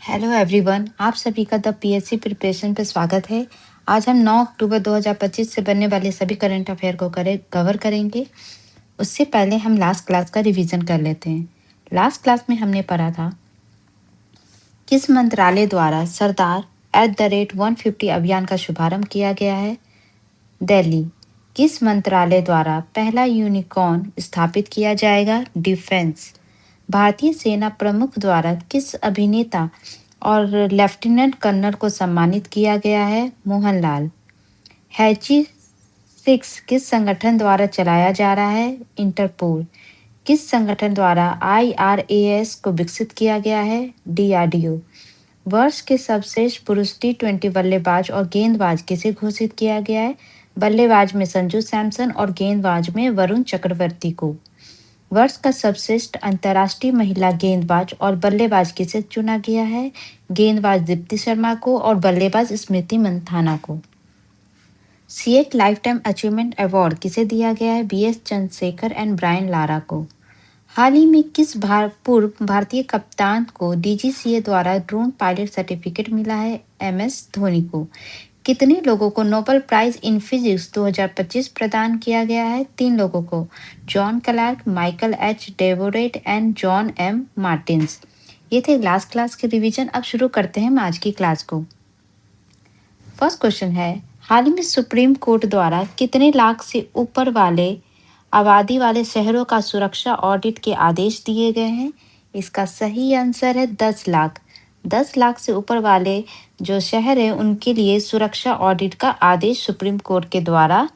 Hello everyone, आप सभी का द पीएससी प्रिपरेशन पे स्वागत है। आज हम 9 अक्टूबर 2025 से बनने वाले सभी करंट अफेयर को कवर करेंगे। उससे पहले हम लास्ट क्लास का रिवीजन कर लेते हैं। लास्ट क्लास में हमने पढ़ा था किस मंत्रालय द्वारा सरदार @150 अभियान का शुभारंभ किया गया है। दिल्ली। किस मंत्रालय द्वारा पहला यूनिकॉर्न स्थापित किया जाएगा। डिफेंस। भारतीय सेना प्रमुख द्वारा किस अभिनेता और लेफ्टिनेंट कर्नल को सम्मानित किया गया है। मोहनलाल। हैची 6 किस संगठन द्वारा चलाया जा रहा है। इंटरपोल। किस संगठन द्वारा IRAS को विकसित किया गया है। DRDO। वर्ष के सर्वश्रेष्ठ पुरुष T20 बल्लेबाज और गेंदबाज किसे घोषित किया गया है। बल्लेबाज में संजू सैमसन और गेंदबाज में वरुण चक्रवर्ती को। वर्ष का सर्वश्रेष्ठ अंतर्राष्ट्रीय महिला गेंदबाज और बल्लेबाज किसे चुना गया है। गेंदबाज दीप्ति शर्मा को और बल्लेबाज स्मृति मंथाना को। CEAT life time achievement award किसे दिया गया है। BS Chandrashekhar and Brian Lara को। हाल ही में किस पूर्व भारतीय कप्तान को DGCA द्वारा ड्रोन पायलट सर्टिफिकेट मिला है। MS धोनी को। कितने लोगों को नोबेल प्राइज इन फिजिक्स 2025 प्रदान किया गया है। 3 लोगों को। John Clarke, Michael H Devoret and John M Martinis. ये थे लास्ट क्लास के रिवीजन। अब शुरू करते हैं आज की क्लास को। फर्स्ट क्वेश्चन है, हाल ही में सुप्रीम कोर्ट द्वारा कितने लाख से ऊपर वाले आबादी वाले शहरों का सुरक्षा ऑडिट के आदेश दिए गए हैं। इसका सही आंसर है 10 लाख। 10 लाख से ऊपर वाले जो शहर हैं उनके लिए सुरक्षा ऑडिट का आदेश सुप्रीम कोर्ट के द्वारा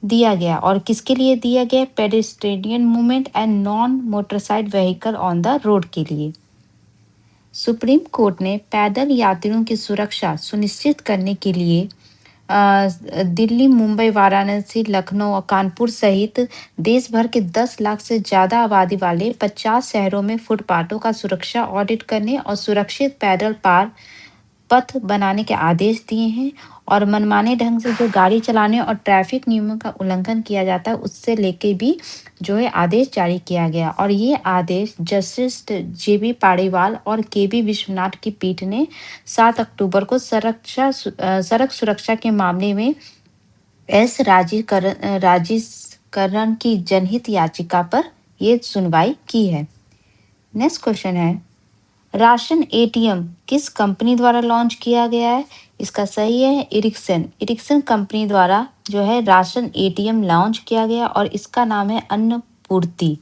दिया गया। और किसके लिए दिया गया। Pedestrian movement and non motorcycle vehicle on the road के लिए। सुप्रीम कोर्ट ने पैदल यात्रियों की सुरक्षा सुनिश्चित करने के लिए दिल्ली, मुंबई, वाराणसी, लखनऊ और कानपुर सहित देश भर के 10 लाख से ज़्यादा आबादी वाले 50 शहरों में फुटपाथों का सुरक्षा ऑडिट करने और सुरक्षित पैदल पार पथ बनाने के आदेश दिए हैं। और मनमाने ढंग से जो गाड़ी चलाने और ट्रैफिक नियमों का उल्लंघन किया जाता है उससे लेके भी जो है आदेश जारी किया गया। और ये आदेश जस्टिस JB पाड़ीवाल और KB विश्वनाथ की पीठ ने 7 अक्टूबर को सड़क सुरक्षा के मामले में राजीकरण की जनहित याचिका पर ये सुनवाई की है। नेक्स्ट क्वेश्चन है, राशन ATM किस कंपनी द्वारा लॉन्च किया गया है। इसका सही है इरिक्सन कंपनी द्वारा जो है राशन ATM लॉन्च किया गया और इसका नाम है अन्नपूर्ति।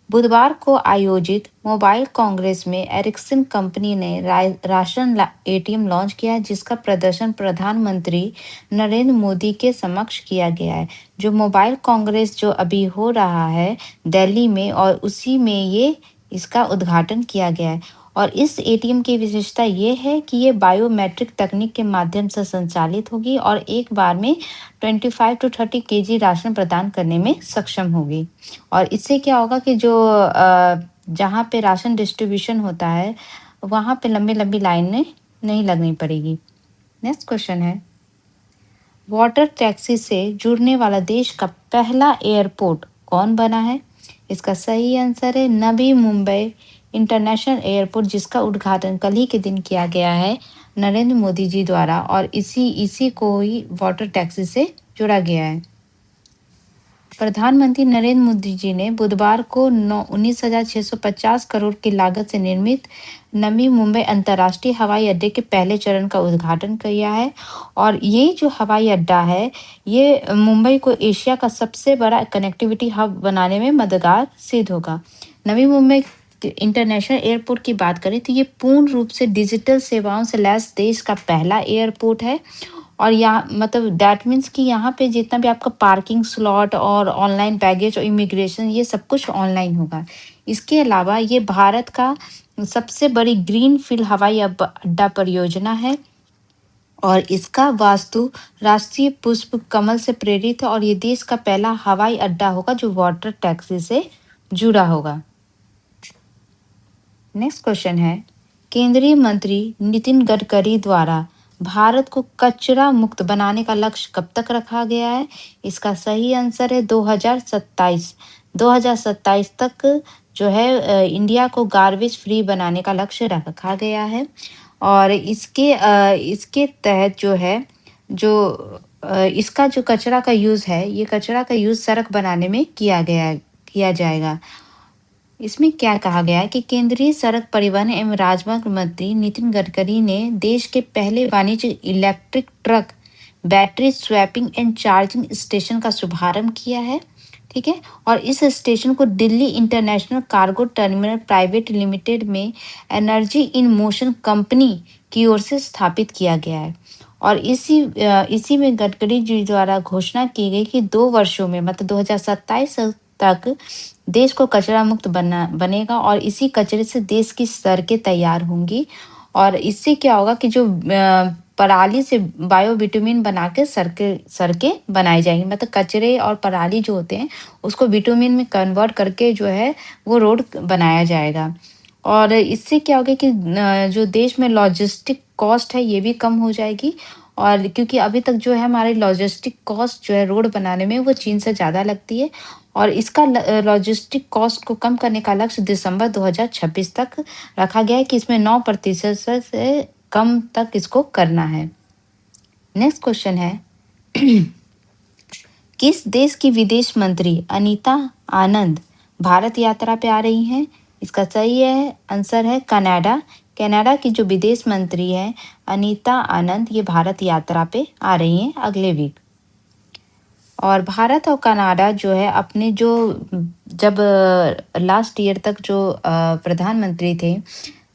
बुधवार को आयोजित मोबाइल कांग्रेस में एरिक्सन कंपनी ने राशन ATM लॉन्च किया जिसका प्रदर्शन प्रधानमंत्री नरेंद्र मोदी के समक्ष किया गया है। जो मोबाइल कांग्रेस जो अभी हो रहा है दिल्ली में और उसी में ये इसका उद्घाटन किया गया है। और इस ATM की विशेषता ये है कि ये बायोमेट्रिक तकनीक के माध्यम से संचालित होगी और एक बार में 25 to 30 kg राशन प्रदान करने में सक्षम होगी। और इससे क्या होगा कि जो जहाँ पे राशन डिस्ट्रीब्यूशन होता है वहाँ पे लंबी लंबी लाइनें नहीं लगनी पड़ेगी। नेक्स्ट क्वेश्चन है, वाटर टैक्सी से जुड़ने वाला देश का पहला एयरपोर्ट कौन बना है। इसका सही आंसर है नवी मुंबई इंटरनेशनल एयरपोर्ट जिसका उद्घाटन कल ही के दिन किया गया है नरेंद्र मोदी जी द्वारा। और इसी को ही वाटर टैक्सी से जुड़ा गया है। प्रधानमंत्री नरेंद्र मोदी जी ने बुधवार को 19,650 करोड़ की लागत से निर्मित नवी मुंबई अंतर्राष्ट्रीय हवाई अड्डे के पहले चरण का उद्घाटन किया है। और ये जो हवाई अड्डा है ये मुंबई को एशिया का सबसे बड़ा कनेक्टिविटी हब बनाने में मददगार सिद्ध होगा। नवी मुंबई इंटरनेशनल एयरपोर्ट की बात करें तो ये पूर्ण रूप से डिजिटल सेवाओं से लैस देश का पहला एयरपोर्ट है। और यहाँ मतलब दैट मीन्स कि यहाँ पे जितना भी आपका पार्किंग स्लॉट और ऑनलाइन बैगेज और इमिग्रेशन ये सब कुछ ऑनलाइन होगा। इसके अलावा ये भारत का सबसे बड़ी ग्रीन फील्ड हवाई अड्डा परियोजना है और इसका वास्तु राष्ट्रीय पुष्प कमल से प्रेरित है। और ये देश का पहला हवाई अड्डा होगा जो वाटर टैक्सी से जुड़ा होगा। नेक्स्ट क्वेश्चन है, केंद्रीय मंत्री नितिन गडकरी द्वारा भारत को कचरा मुक्त बनाने का लक्ष्य कब तक रखा गया है। इसका सही आंसर है 2027 तक जो है इंडिया को गार्बेज फ्री बनाने का लक्ष्य रखा गया है। और इसके तहत जो है इसका जो कचरा का यूज़ है, ये कचरा का यूज़ सड़क बनाने में किया जाएगा। इसमें क्या कहा गया है कि केंद्रीय सड़क परिवहन एवं राजमार्ग मंत्री नितिन गडकरी ने देश के पहले वाणिज्यिक electric truck battery swapping and charging station का शुभारंभ किया है। ठीक है। और इस स्टेशन को Delhi international cargo terminal private limited में एनर्जी इन मोशन कंपनी की ओर से स्थापित किया गया है। और इसी में गडकरी जी द्वारा घोषणा की गई कि 2 वर्षों में मतलब 2027 तक देश को कचरा मुक्त बनेगा और इसी कचरे से देश की सड़कें तैयार होंगी। और इससे क्या होगा कि जो पराली से बायोबिटुमिन बना के सड़कें बनाई जाएंगी। मतलब कचरे और पराली जो होते हैं उसको बिटुमिन में कन्वर्ट करके जो है वो रोड बनाया जाएगा। और इससे क्या होगा कि जो देश में लॉजिस्टिक कॉस्ट है ये भी कम हो जाएगी। और क्योंकि अभी तक जो है हमारे लॉजिस्टिक कॉस्ट जो है रोड बनाने में वो चीन से ज़्यादा लगती है। और इसका लॉजिस्टिक कॉस्ट को कम करने का लक्ष्य दिसंबर 2026 तक रखा गया है कि इसमें 9% से कम तक इसको करना है। नेक्स्ट क्वेश्चन है किस देश की विदेश मंत्री अनीता आनंद भारत यात्रा पे आ रही हैं? इसका सही है आंसर है कनाडा। कनाडा की जो विदेश मंत्री है अनीता आनंद ये भारत यात्रा पे आ रही हैं अगले वीक। और भारत और कनाडा जो है अपने जो जब लास्ट ईयर तक जो प्रधानमंत्री थे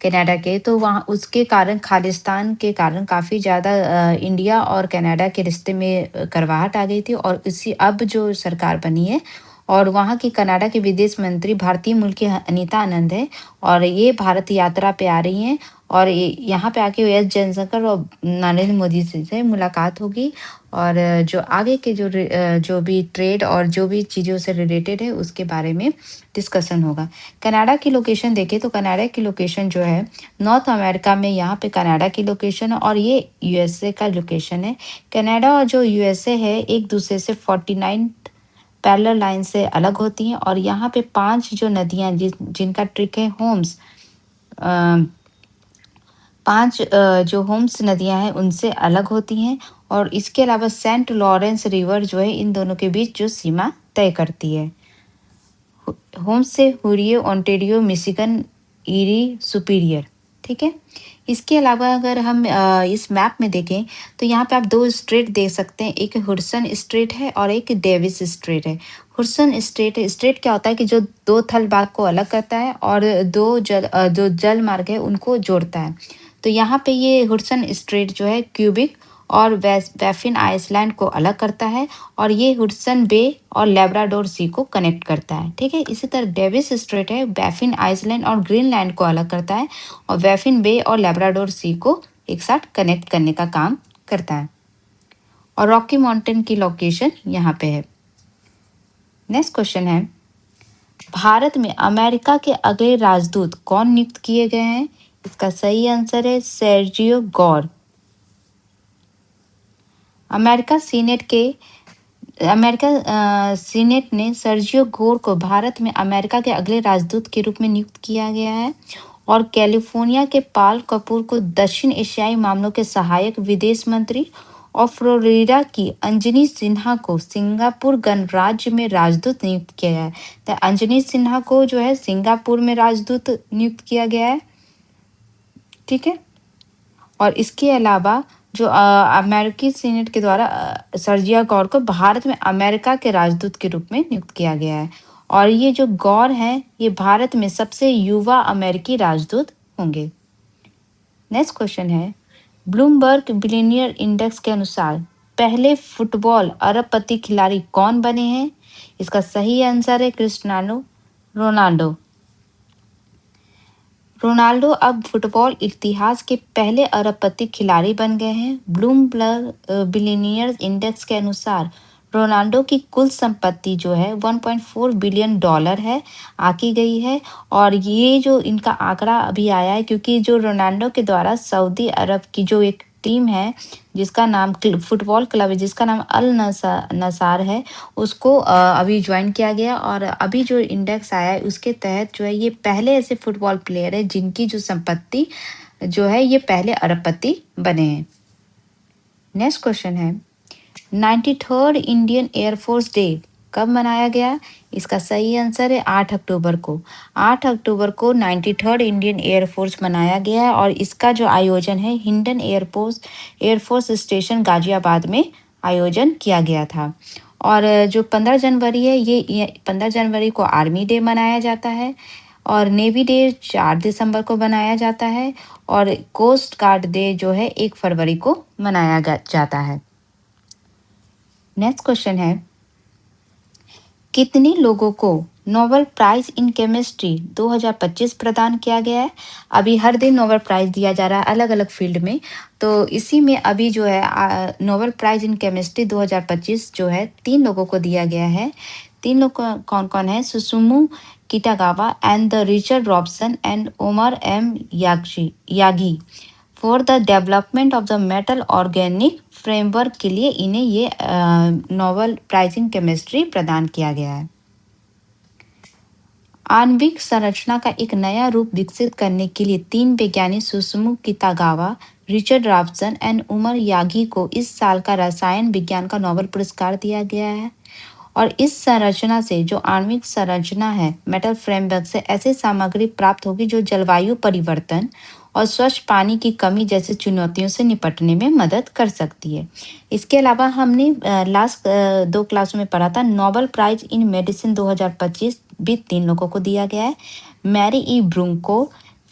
कनाडा के, तो वहाँ उसके कारण खालिस्तान के कारण काफ़ी ज़्यादा इंडिया और कनाडा के रिश्ते में करवाहट आ गई थी। और इसी अब जो सरकार बनी है और वहाँ की कनाडा के विदेश मंत्री भारतीय मूल की अनीता आनंद है और ये भारत यात्रा पे आ रही हैं। और यहाँ पे आके एस जयशंकर और नरेंद्र मोदी से मुलाकात होगी। और जो आगे के जो भी ट्रेड और जो भी चीज़ों से रिलेटेड है उसके बारे में डिस्कशन होगा। कनाडा की लोकेशन देखें तो कनाडा की लोकेशन जो है नॉर्थ अमेरिका में, यहाँ पे कनाडा की लोकेशन है और ये यूएसए का लोकेशन है। कनाडा और जो यूएसए है एक दूसरे से 49 पैरेलल लाइन से अलग होती हैं। और यहाँ पे 5 जो नदियाँ जिनका ट्रिक है होम्स, 5 जो होम्स नदियाँ हैं उनसे अलग होती हैं। और इसके अलावा सेंट लॉरेंस रिवर जो है इन दोनों के बीच जो सीमा तय करती है। होम्स से हुरियो, ओंटारियो, मिशिगन, ईरी, सुपीरियर। ठीक है। इसके अलावा अगर हम इस मैप में देखें तो यहाँ पे आप 2 स्ट्रेट देख सकते हैं, एक हुडसन स्ट्रेट है और एक डेविस स्ट्रेट है। हुडसन स्ट्रेट क्या होता है कि जो 2 थल भाग को अलग करता है और जो जल मार्ग है उनको जोड़ता है। तो यहाँ पे ये हुडसन स्ट्रेट जो है क्यूबिक और बैफिन आइसलैंड को अलग करता है और ये हुडसन बे और लेब्राडोर सी को कनेक्ट करता है। ठीक है। इसी तरह डेविस स्ट्रेट है बैफिन आइसलैंड और ग्रीनलैंड को अलग करता है और बैफिन बे और लेब्राडोर सी को एक साथ कनेक्ट करने का काम करता है। और रॉकी माउंटेन की लोकेशन यहाँ पे है। नेक्स्ट क्वेश्चन है भारत में अमेरिका के अगले राजदूत कौन नियुक्त किए गए हैं? इसका सही आंसर है सर्जियो गोर। अमेरिका सीनेट ने सर्जियो गोर को भारत में अमेरिका के अगले राजदूत के रूप में नियुक्त किया गया है। और कैलिफोर्निया के पाल कपूर को दक्षिण एशियाई मामलों के सहायक विदेश मंत्री और फ्लोरिडा की अंजनी सिन्हा को सिंगापुर गणराज्य में राजदूत नियुक्त किया गया है। तो अंजनी सिन्हा को जो है सिंगापुर में राजदूत नियुक्त किया गया है। ठीक है। और इसके अलावा जो अमेरिकी सीनेट के द्वारा सर्जिया गौर को भारत में अमेरिका के राजदूत के रूप में नियुक्त किया गया है। और ये जो गौर हैं ये भारत में सबसे युवा अमेरिकी राजदूत होंगे। नेक्स्ट क्वेश्चन है ब्लूमबर्ग बिलियनियर इंडेक्स के अनुसार पहले फुटबॉल अरबपति खिलाड़ी कौन बने हैं? इसका सही आंसर है क्रिस्टियानो रोनाल्डो। रोनाल्डो अब फुटबॉल इतिहास के पहले अरबपति खिलाड़ी बन गए हैं। ब्लूमबर्ग बिलियनियर इंडेक्स के अनुसार रोनाल्डो की कुल संपत्ति जो है $1.4 बिलियन है आकी गई है। और ये जो इनका आंकड़ा अभी आया है क्योंकि जो रोनाल्डो के द्वारा सऊदी अरब की जो एक टीम है जिसका नाम फुटबॉल क्लब है जिसका नाम अल नसार है, उसको अभी ज्वाइन किया गया और अभी जो इंडेक्स आया है उसके तहत जो है ये पहले ऐसे फुटबॉल प्लेयर है जिनकी जो संपत्ति जो है ये पहले अरबपति बने हैं। नेक्स्ट क्वेश्चन है 93rd इंडियन एयरफोर्स डे कब मनाया गया? इसका सही आंसर है 8 अक्टूबर को। 8 अक्टूबर को 93rd इंडियन एयरफोर्स मनाया गया है और इसका जो आयोजन है हिंडन एयरफोर्स स्टेशन गाजियाबाद में आयोजन किया गया था। और जो 15 जनवरी है ये 15 जनवरी को आर्मी डे मनाया जाता है और नेवी डे 4 दिसंबर को मनाया जाता है और कोस्ट गार्ड डे जो है 1 फरवरी को मनाया जाता है। नेक्स्ट क्वेश्चन है कितने लोगों को नोबेल प्राइज इन केमिस्ट्री 2025 प्रदान किया गया है? अभी हर दिन नोबेल प्राइज दिया जा रहा है अलग अलग फील्ड में, तो इसी में अभी जो है नोबेल प्राइज इन केमिस्ट्री 2025 जो है 3 लोगों को दिया गया है। 3 लोग कौन कौन है? Susumu Kitagawa and the Richard Robson and Omar M Yaghi for the development of the metal organic framework के लिए इन्हें ये नोबेल प्राइज इन केमिस्ट्री प्रदान किया गया है। आणविक संरचना का एक नया रूप विकसित करने के लिए 3 वैज्ञानिक Susumu Kitagawa, Richard Robson and Omar Yaghi को इस साल का रसायन विज्ञान का नोबेल पुरस्कार दिया गया है। और इस संरचना से जो आणविक संरचना है मेटल फ्रेमवर्क से ऐसी सामग्री प्राप्त होगी जो जलवायु परिवर्तन और स्वच्छ पानी की कमी जैसी चुनौतियों से निपटने में मदद कर सकती है। इसके अलावा हमने लास्ट 2 क्लास में पढ़ा था नोबेल प्राइज इन मेडिसिन 2025 भी 3 लोगों को दिया गया है, मैरी ई ब्रूंको,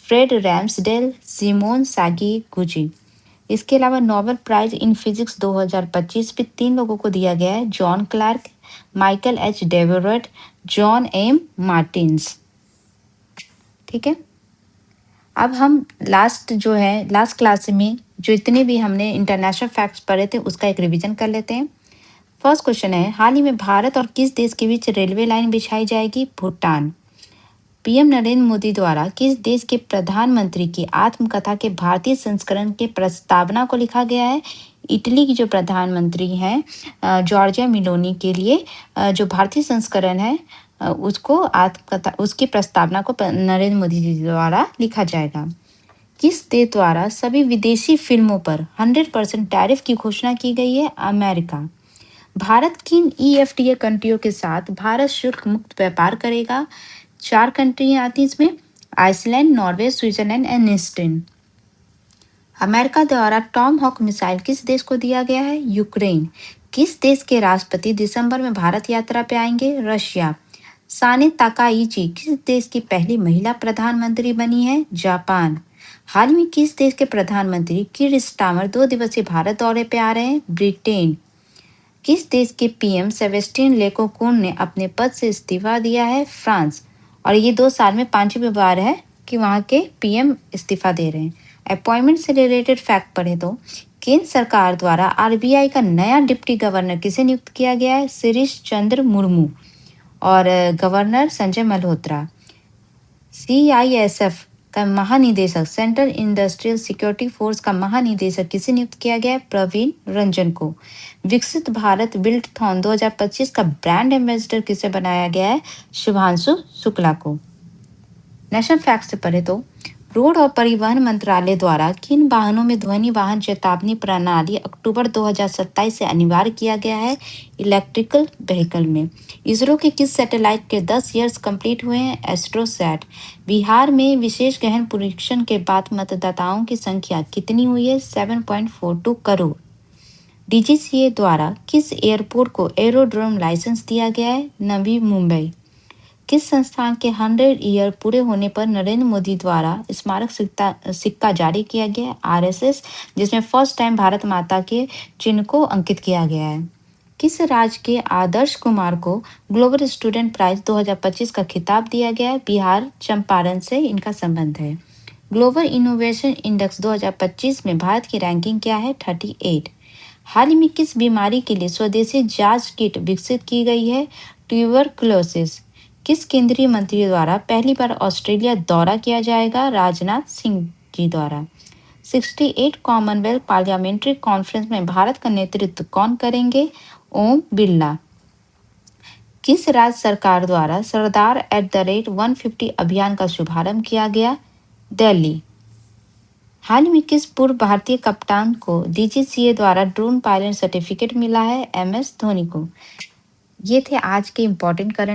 फ्रेड रैम्सडेल, सिमोन सागी-गुची। इसके अलावा नोबेल प्राइज इन फिजिक्स 2025 भी 3 लोगों को दिया गया है, John Clarke, Michael H Devoret, John M Martinis. ठीक है, अब हम लास्ट क्लास में जो इतने भी हमने इंटरनेशनल फैक्ट्स पढ़े थे उसका एक रिवीजन कर लेते हैं। फर्स्ट क्वेश्चन है हाल ही में भारत और किस देश के बीच रेलवे लाइन बिछाई जाएगी? भूटान। पीएम नरेंद्र मोदी द्वारा किस देश के प्रधानमंत्री की आत्मकथा के भारतीय संस्करण के प्रस्तावना को लिखा गया है? इटली की जो प्रधानमंत्री हैं जॉर्जिया मेलोनी के लिए जो भारतीय संस्करण है उसको आत्मकथा उसकी प्रस्तावना को नरेंद्र मोदी जी द्वारा लिखा जाएगा। किस देश द्वारा सभी विदेशी फिल्मों पर 100% टैरिफ की घोषणा की गई है? अमेरिका। भारत किन ईएफटीए कंट्रियों के साथ भारत शुल्क मुक्त व्यापार करेगा? 4 कंट्रियां आती इसमें, Iceland, Norway, Switzerland and New Zealand. America द्वारा टॉम हॉक मिसाइल किस देश को दिया गया है? यूक्रेन। किस देश के राष्ट्रपति दिसंबर में भारत यात्रा पे आएंगे? रशिया। साने ताकाइची किस देश की पहली महिला प्रधानमंत्री बनी है? जापान। हाल में किस देश के प्रधानमंत्री किर स्टारमर 2 दिवसीय भारत दौरे पे आ रहे हैं? ब्रिटेन। किस देश के पीएम सेबेस्टियन लेकोकुन ने अपने पद से इस्तीफा दिया है? फ्रांस। और ये 2 साल में 5वीं बार है कि वहाँ के पीएम इस्तीफा दे रहे हैं। अपॉइंटमेंट से रिलेटेड फैक्ट पढ़े तो केंद्र सरकार द्वारा आरबीआई का नया डिप्टी गवर्नर किसे नियुक्त किया गया है? शिरीष चंद्र मुर्मू। और गवर्नर संजय मल्होत्रा। सीआईएसएफ का महानिदेशक सेंट्रल इंडस्ट्रियल सिक्योरिटी फोर्स का महानिदेशक किसे नियुक्त किया गया है? प्रवीण रंजन को। विकसित भारत बिल्डथॉन 2025 का ब्रांड एम्बेसडर किसे बनाया गया है? शुभांशु शुक्ला को। नेशनल फैक्ट से पढ़े तो रोड और परिवहन मंत्रालय द्वारा किन वाहनों में ध्वनि वाहन चेतावनी प्रणाली अक्टूबर 2027 से अनिवार्य किया गया है? इलेक्ट्रिकल व्हीकल में। इसरो के किस सैटेलाइट के 10 ईयर्स कंप्लीट हुए हैं? एस्ट्रोसैट। बिहार में विशेष गहन परीक्षण के बाद मतदाताओं की संख्या कितनी हुई है? 7.42 करोड़। डीजीसीए द्वारा किस एयरपोर्ट को एरोड्रोम लाइसेंस दिया गया है? नवी मुंबई। किस संस्थान के 100 ईयर पूरे होने पर नरेंद्र मोदी द्वारा स्मारक सिक्का जारी किया गया? आरएसएस, जिसमें फर्स्ट टाइम भारत माता के चिन्ह को अंकित किया गया है। किस राज्य के आदर्श कुमार को ग्लोबल स्टूडेंट प्राइज 2025 का खिताब दिया गया है? बिहार, चंपारण से इनका संबंध है। ग्लोबल इनोवेशन इंडेक्स 2025 में भारत की रैंकिंग क्या है? 38। हाल ही में किस बीमारी के लिए स्वदेशी जांच किट विकसित की गई है? ट्यूबरकुलोसिस। किस केंद्रीय मंत्री द्वारा पहली बार ऑस्ट्रेलिया दौरा किया जाएगा? राजनाथ सिंह जी द्वारा। 68 कॉमनवेल्थ पार्लियामेंट्री कॉन्फ्रेंस में भारत का नेतृत्व कौन करेंगे? ओम बिरला। किस राज्य सरकार द्वारा सरदार @150 अभियान का शुभारंभ किया गया? दिल्ली। हाल ही में किस पूर्व भारतीय कप्तान को डीजीसीए द्वारा ड्रोन पायलट सर्टिफिकेट मिला है? MS धोनी को। ये थे आज के इम्पोर्टेंट करंट